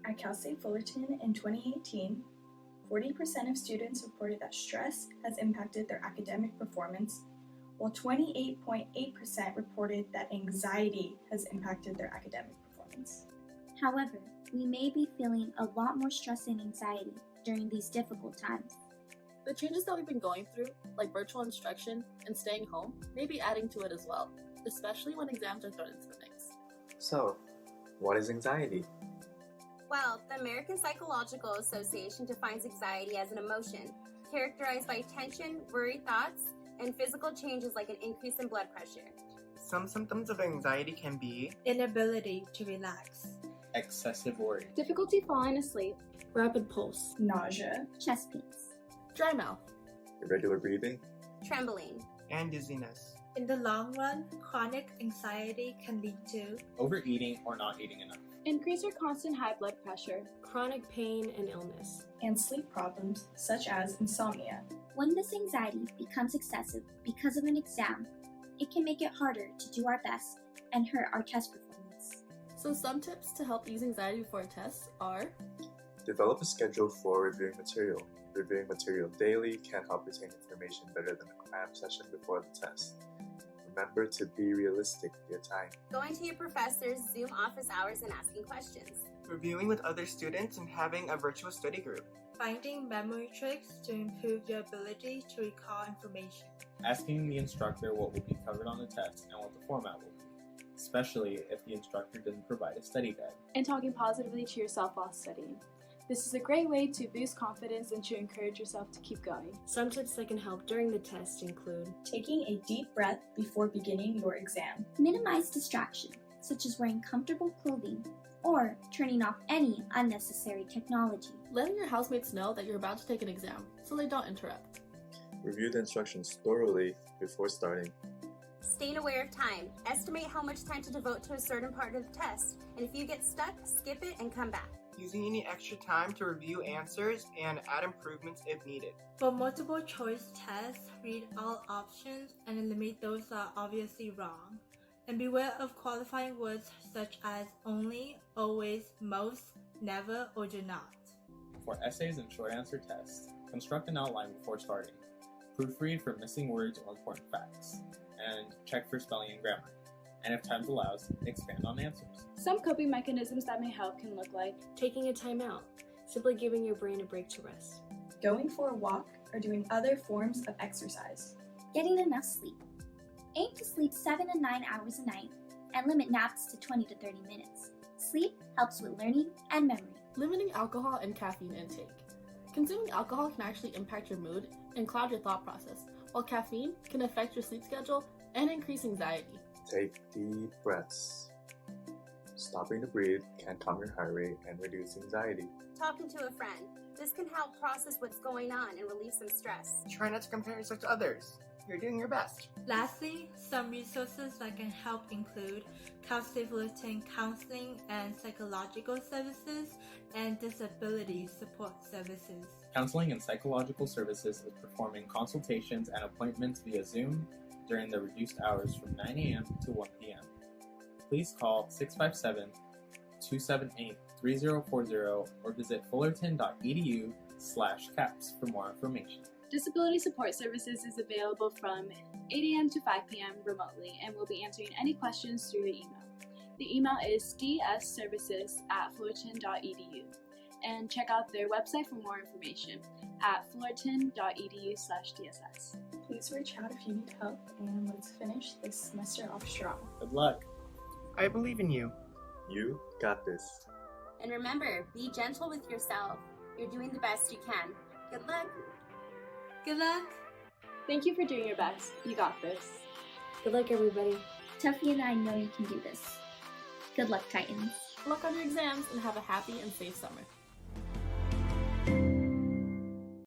At Cal State Fullerton in 2018, 40% of students reported that stress has impacted their academic performance, while 28.8% reported that anxiety has impacted their academic performance. However, we may be feeling a lot more stress and anxiety during these difficult times. The changes that we've been going through, like virtual instruction and staying home, may be adding to it as well, especially when exams are thrown into the mix. So, what is anxiety? Well, the American Psychological Association defines anxiety as an emotion characterized by tension, worried thoughts, and physical changes like an increase in blood pressure. Some symptoms of anxiety can be inability to relax, excessive worry, difficulty falling asleep, rapid pulse, nausea, chest pains, dry mouth, irregular breathing, trembling, and dizziness. In the long run, chronic anxiety can lead to overeating or not eating enough, increase or constant high blood pressure, chronic pain and illness, and sleep problems such as insomnia. When this anxiety becomes excessive because of an exam, it can make it harder to do our best and hurt our test performance. So some tips to help ease anxiety before a test are: develop a schedule for reviewing material. Reviewing material daily can help retain information better than a cram session before the test. Remember to be realistic with your time. going to your professor's Zoom office hours and asking questions, Reviewing with other students and having a virtual study group. finding memory tricks to improve your ability to recall information, asking the instructor what will be covered on the test and what the format will be, especially if the instructor doesn't provide a study guide, and talking positively to yourself while studying. This is a great way to boost confidence and to encourage yourself to keep going. Some tips that can help during the test include Taking a deep breath before beginning your exam. Minimize distraction, such as wearing comfortable clothing or turning off any unnecessary technology. letting your housemates know that you're about to take an exam so they don't interrupt. Review the instructions thoroughly before starting. staying aware of time. Estimate how much time to devote to a certain part of the test, and if you get stuck, skip it and come back. Using any extra time to review answers and add improvements if needed. For multiple choice tests, read all options and eliminate those that are obviously wrong. And beware of qualifying words such as only, always, most, never, or do not. For essays and short answer tests, construct an outline before starting. Proofread for missing words or important facts, and check for spelling and grammar. And if time allows, expand on answers. Some coping mechanisms that may help can look like taking a timeout, simply giving your brain a break to rest, Going for a walk or doing other forms of exercise. Getting enough sleep. Aim to sleep 7 to 9 hours a night and limit naps to 20 to 30 minutes. Sleep helps with learning and memory. Limiting alcohol and caffeine intake. Consuming alcohol can actually impact your mood and cloud your thought process, while caffeine can affect your sleep schedule and increase anxiety. Take deep breaths. Stopping to breathe can calm your heart rate and reduce anxiety. Talking to a friend. This can help process what's going on and relieve some stress. Try not to compare yourself to others. You're doing your best. Lastly, some resources that can help include Cal State Fullerton Counseling and Psychological Services and Disability Support Services. Counseling and Psychological Services is performing consultations and appointments via Zoom during the reduced hours from 9 a.m. to 1 p.m. Please call 657-278-3040 or visit fullerton.edu/CAPS for more information. Disability Support Services is available from 8 a.m. to 5 p.m. remotely and will be answering any questions through the email. The email is dsservices@fullerton.edu, and check out their website for more information at fullerton.edu/dss. Please reach out if you need help, and let's finish this semester off strong. Good luck! I believe in you. You got this. And remember, be gentle with yourself. You're doing the best you can. Good luck! Good luck! Thank you for doing your best. You got this. Good luck, everybody. Tuffy and I know you can do this. Good luck, Titans. Good luck on your exams and have a happy and safe summer.